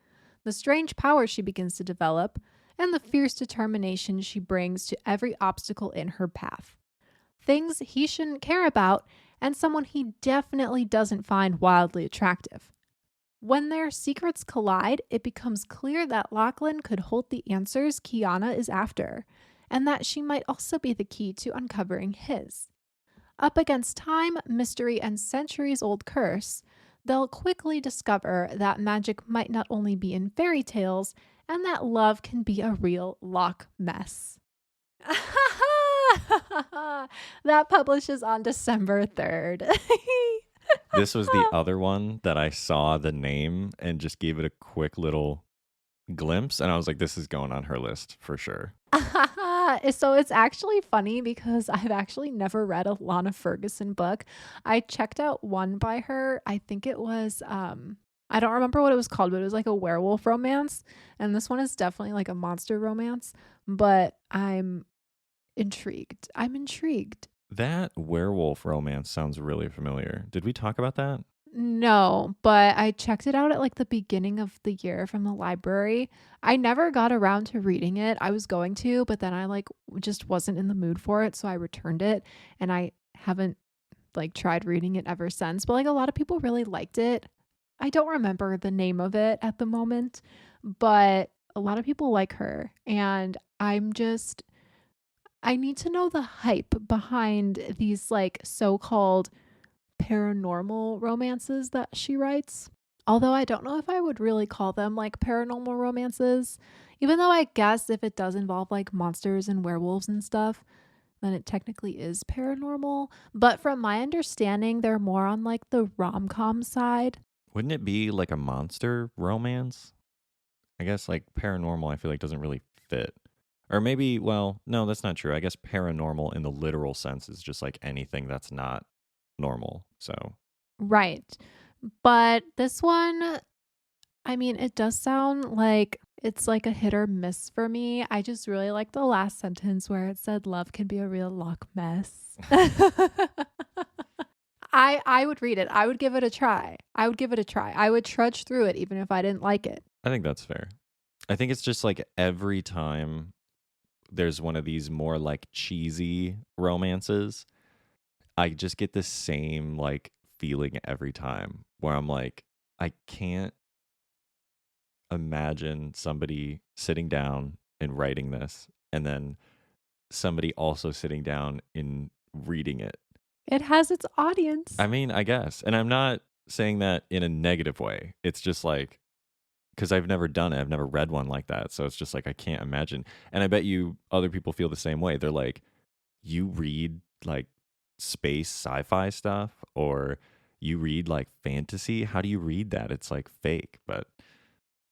the strange power she begins to develop, and the fierce determination she brings to every obstacle in her path. Things he shouldn't care about, and someone he definitely doesn't find wildly attractive. When their secrets collide, it becomes clear that Lachlan could hold the answers Kiana is after, and that she might also be the key to uncovering his. Up against time, mystery, and centuries-old curse, they'll quickly discover that magic might not only be in fairy tales, and that love can be a real Loch mess. That publishes on December 3rd. This was the other one that I saw the name and just gave it a quick little glimpse. And I was like, this is going on her list for sure. So it's actually funny because I've actually never read a Lana Ferguson book. I checked out one by her. I think it was I don't remember what it was called, but it was like a werewolf romance. And this one is definitely like a monster romance, but I'm intrigued. I'm intrigued. That werewolf romance sounds really familiar. Did we talk about that? No, but I checked it out at like the beginning of the year from the library. I never got around to reading it. I was going to, but then I like just wasn't in the mood for it, so I returned it and I haven't like tried reading it ever since. But like a lot of people really liked it. I don't remember the name of it at the moment, but a lot of people like her and I need to know the hype behind these like so-called paranormal romances that she writes. Although I don't know if I would really call them like paranormal romances, even though I guess if it does involve like monsters and werewolves and stuff, then it technically is paranormal. But from my understanding, they're more on like the rom com side. Wouldn't it be like a monster romance? I guess like paranormal, I feel like doesn't really fit. Or maybe, well, no, that's not true. I guess paranormal in the literal sense is just like anything that's not normal. So, Right. But this one, I mean, it does sound like it's like a hit or miss for me. I just really like the last sentence where it said love can be a real lock mess. I would read it. I would give it a try. I would give it a try. I would trudge through it even if I didn't like it. I think that's fair. I think it's just like every time there's one of these more like cheesy romances, I just get the same like feeling every time where I'm like, I can't imagine somebody sitting down and writing this and then somebody also sitting down and reading it. It has its audience. I mean, I guess. And I'm not saying that in a negative way. It's just like, because I've never done it. I've never read one like that. So it's just like, I can't imagine. And I bet you other people feel the same way. They're like, you read like space sci fi stuff or you read like fantasy. How do you read that? It's like fake, but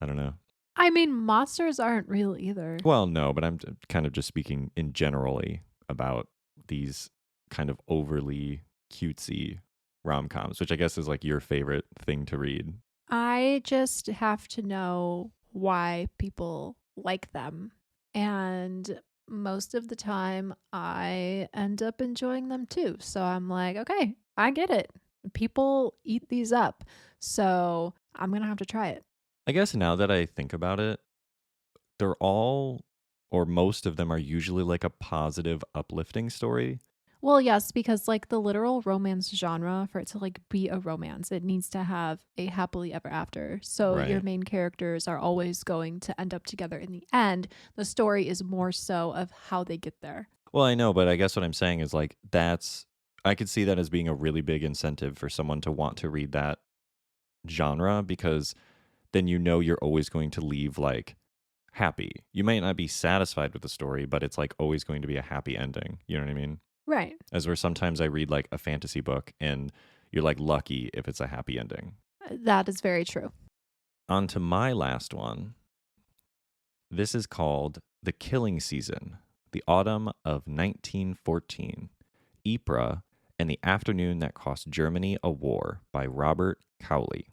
I don't know. I mean, monsters aren't real either. Well, no, but I'm kind of just speaking in generally about these kind of overly cutesy rom coms, which I guess is like your favorite thing to read. I just have to know why people like them. And most of the time, I end up enjoying them too. So I'm like, okay, I get it. People eat these up. So I'm going to have to try it. I guess now that I think about it, they're all or most of them are usually like a positive, uplifting story. Well, yes, because like the literal romance genre, for it to like be a romance, it needs to have a happily ever after. So your Right. main characters are always going to end up together in the end. The story is more so of how they get there. Well, I know, but I guess what I'm saying is like I could see that as being a really big incentive for someone to want to read that genre because then you know you're always going to leave like happy. You might not be satisfied with the story, but it's like always going to be a happy ending. You know what I mean? Right. As where sometimes I read like a fantasy book and you're like lucky if it's a happy ending. That is very true. On to my last one. This is called The Killing Season, the autumn of 1914, Ypres, and the afternoon that cost Germany a war by Robert Cowley.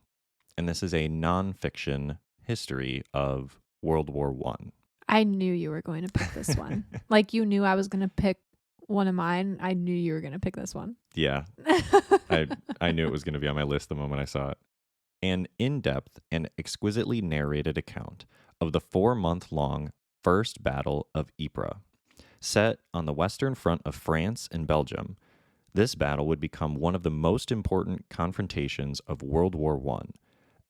And this is a nonfiction history of World War One. I knew you were going to pick this one. Like you knew I was going to pick one of mine. I knew you were going to pick this one. Yeah, I knew it was going to be on my list the moment I saw it. An in-depth and exquisitely narrated account of the 4-month-long First Battle of Ypres. Set on the western front of France and Belgium, this battle would become one of the most important confrontations of World War I,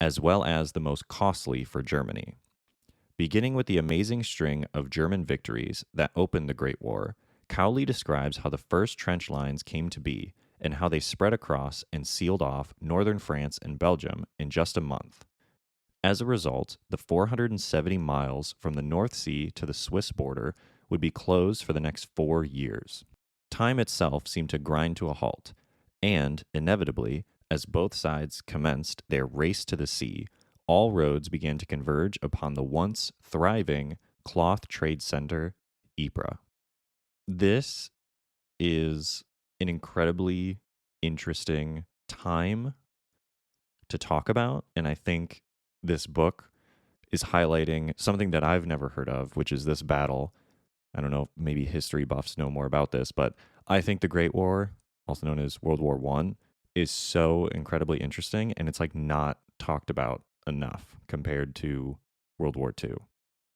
as well as the most costly for Germany. Beginning with the amazing string of German victories that opened the Great War, Cowley describes how the first trench lines came to be and how they spread across and sealed off northern France and Belgium in just a month. As a result, the 470 miles from the North Sea to the Swiss border would be closed for the next 4 years. Time itself seemed to grind to a halt, and, inevitably, as both sides commenced their race to the sea, all roads began to converge upon the once thriving cloth trade center, Ypres. This is an incredibly interesting time to talk about. And I think this book is highlighting something that I've never heard of, which is this battle. I don't know if maybe history buffs know more about this, but I think the Great War, also known as World War One, is so incredibly interesting, and it's like not talked about enough compared to World War Two.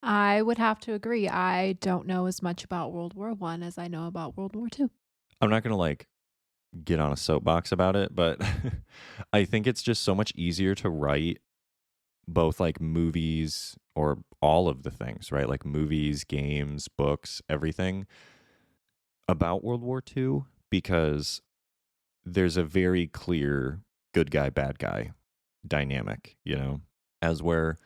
I would have to agree. I don't know as much about World War One as I know about World War Two. I'm not gonna like get on a soapbox about it, but I think it's just so much easier to write both like movies or all of the things, right? Like movies, games, books, everything about World War Two because there's a very clear good guy, bad guy dynamic, you know, as where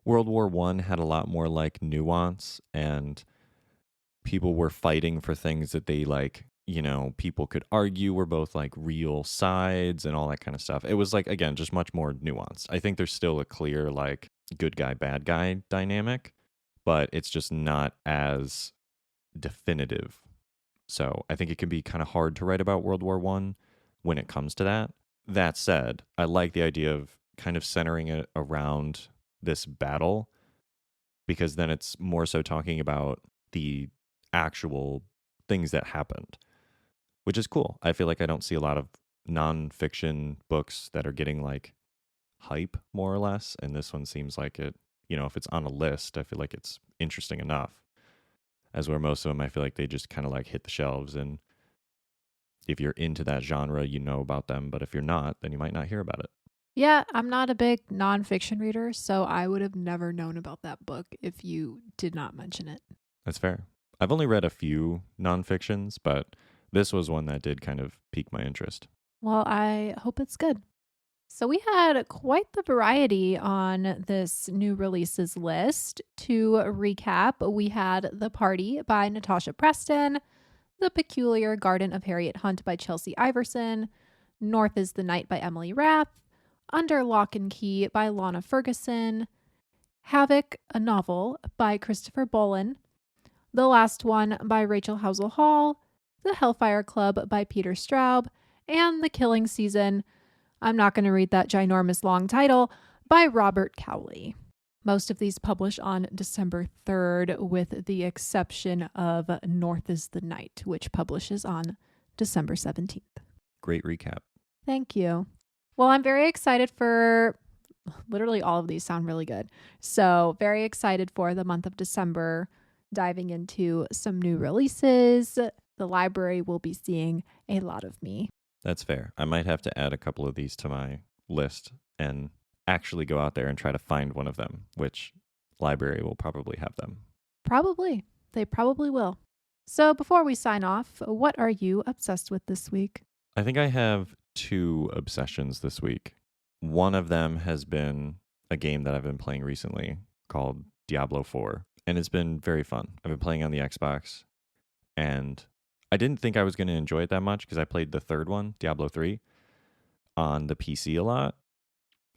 World War One had a lot more like nuance and people were fighting for things that they like, you know, people could argue were both like real sides and all that kind of stuff. It was like, again, just much more nuanced. I think there's still a clear like good guy, bad guy dynamic, but it's just not as definitive. So I think it can be kind of hard to write about World War One when it comes to that. That said, I like the idea of kind of centering it around this battle because then it's more so talking about the actual things that happened, which is cool. I feel like I don't see a lot of nonfiction books that are getting like hype more or less. And this one seems like it, you know, if it's on a list, I feel like it's interesting enough. As where most of them, I feel like they just kind of like hit the shelves. And if you're into that genre, you know about them. But if you're not, then you might not hear about it. Yeah, I'm not a big nonfiction reader, so I would have never known about that book if you did not mention it. That's fair. I've only read a few nonfictions, but this was one that did kind of pique my interest. Well, I hope it's good. So we had quite the variety on this new releases list. To recap, we had The Party by Natasha Preston, The Peculiar Garden of Harriet Hunt by Chelsea Iverson, North is the Night by Emily Rath, Under Lock and Key by Lana Ferguson, Havoc, a novel by Christopher Bolin, The Last One by Rachel Housel Hall, The Hellfire Club by Peter Straub, and The Killing Season, I'm not going to read that ginormous long title, by Robert Cowley. Most of these publish on December 3rd, with the exception of North is the Night, which publishes on December 17th. Great recap. Thank you. Well, I'm very excited for literally all of these sound really good. So, very excited for the month of December, diving into some new releases. The library will be seeing a lot of me. That's fair. I might have to add a couple of these to my list and actually go out there and try to find one of them, which library will probably have them. Probably. They probably will. So before we sign off, what are you obsessed with this week? I think I have two obsessions this week. One of them has been a game that I've been playing recently called Diablo 4, and it's been very fun. I've been playing on the Xbox, and I didn't think I was going to enjoy it that much because I played the third one, Diablo 3, on the PC a lot.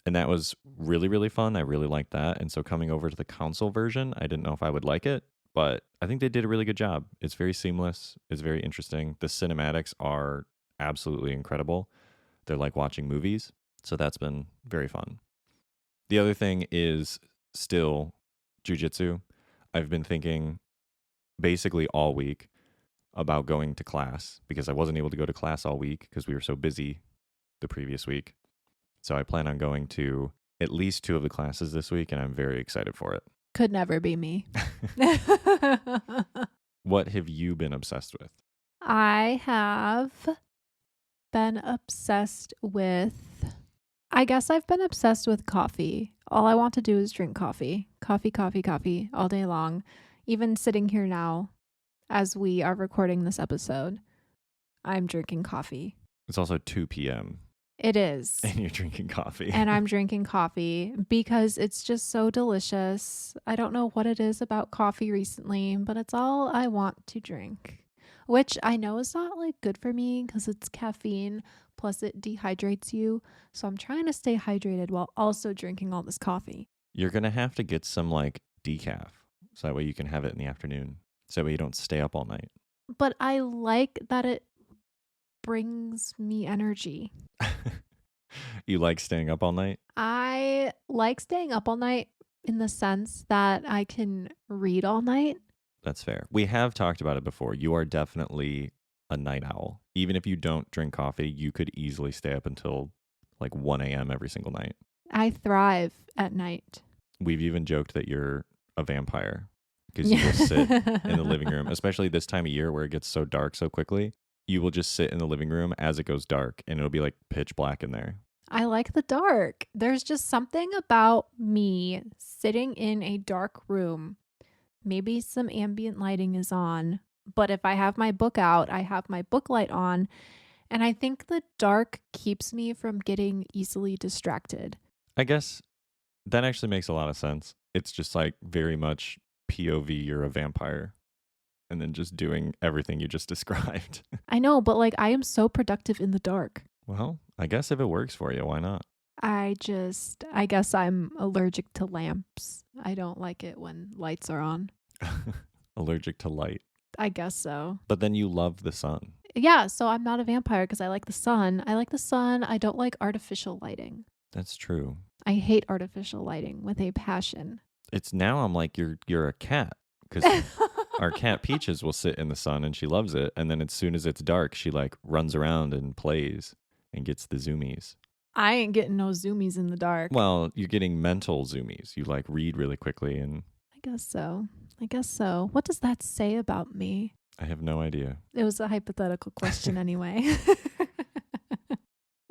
And that was really, really fun. I really liked that. And so coming over to the console version, I didn't know if I would like it, but I think they did a really good job. It's very seamless. It's very interesting. The cinematics are absolutely incredible. They're like watching movies. So that's been very fun. The other thing is still jujitsu. I've been thinking basically all week about going to class because I wasn't able to go to class all week because we were so busy the previous week. So I plan on going to at least two of the classes this week, and I'm very excited for it. Could never be me. What have you been obsessed with? I have been obsessed with, I guess I've been obsessed with coffee. All I want to do is drink coffee. Coffee, coffee, coffee all day long. Even sitting here now as we are recording this episode, I'm drinking coffee. It's also 2 p.m. It is. And you're drinking coffee. And I'm drinking coffee because it's just so delicious. I don't know what it is about coffee recently, but it's all I want to drink, which I know is not like good for me because it's caffeine, plus it dehydrates you. So I'm trying to stay hydrated while also drinking all this coffee. You're going to have to get some like decaf so that way you can have it in the afternoon. So that way you don't stay up all night. But I like that it brings me energy. You like staying up all night? I like staying up all night in the sense that I can read all night. That's fair. We have talked about it before. You are definitely a night owl. Even if you don't drink coffee, you could easily stay up until like 1 a.m. every single night. I thrive at night. We've even joked that you're a vampire because you Yeah. will sit in the living room, especially this time of year where it gets so dark so quickly. You will just sit in the living room as it goes dark and it'll be like pitch black in there. I like the dark. There's just something about me sitting in a dark room. Maybe some ambient lighting is on, but if I have my book out, I have my book light on. And I think the dark keeps me from getting easily distracted. I guess that actually makes a lot of sense. It's just like very much POV, you're a vampire, and then just doing everything you just described. I know, but like I am so productive in the dark. Well, I guess if it works for you, why not? I guess I'm allergic to lamps. I don't like it when lights are on. Allergic to light. I guess so. But then you love the sun. Yeah, so I'm not a vampire because I like the sun. I like the sun. I don't like artificial lighting. That's true. I hate artificial lighting with a passion. It's now I'm like you're a cat because our cat Peaches will sit in the sun and she loves it, and then as soon as it's dark, she like runs around and plays and gets the zoomies. I ain't getting no zoomies in the dark. Well, you're getting mental zoomies. You like read really quickly, and I guess so. I guess so. What does that say about me? I have no idea. It was a hypothetical question anyway.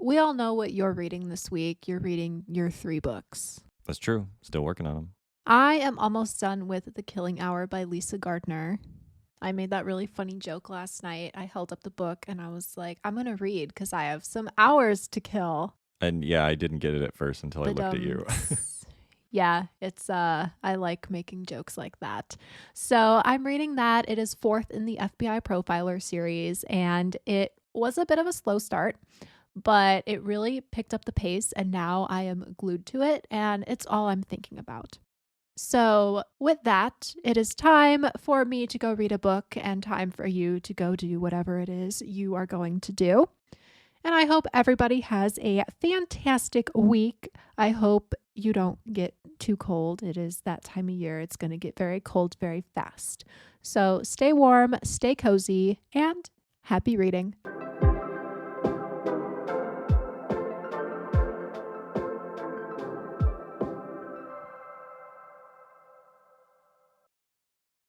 We all know what you're reading this week. You're reading your 3 books. That's true. Still working on them. I am almost done with The Killing Hour by Lisa Gardner. I made that really funny joke last night. I held up the book and I was like, I'm going to read because I have some hours to kill. And yeah, I didn't get it at first until I looked at you. Yeah, it's I like making jokes like that. So I'm reading that. It is 4th in the FBI Profiler series, and it was a bit of a slow start, but it really picked up the pace, and now I am glued to it, and it's all I'm thinking about. So with that, it is time for me to go read a book and time for you to go do whatever it is you are going to do. And I hope everybody has a fantastic week. I hope you don't get too cold. It is that time of year. It's going to get very cold very fast. So stay warm, stay cozy, and happy reading.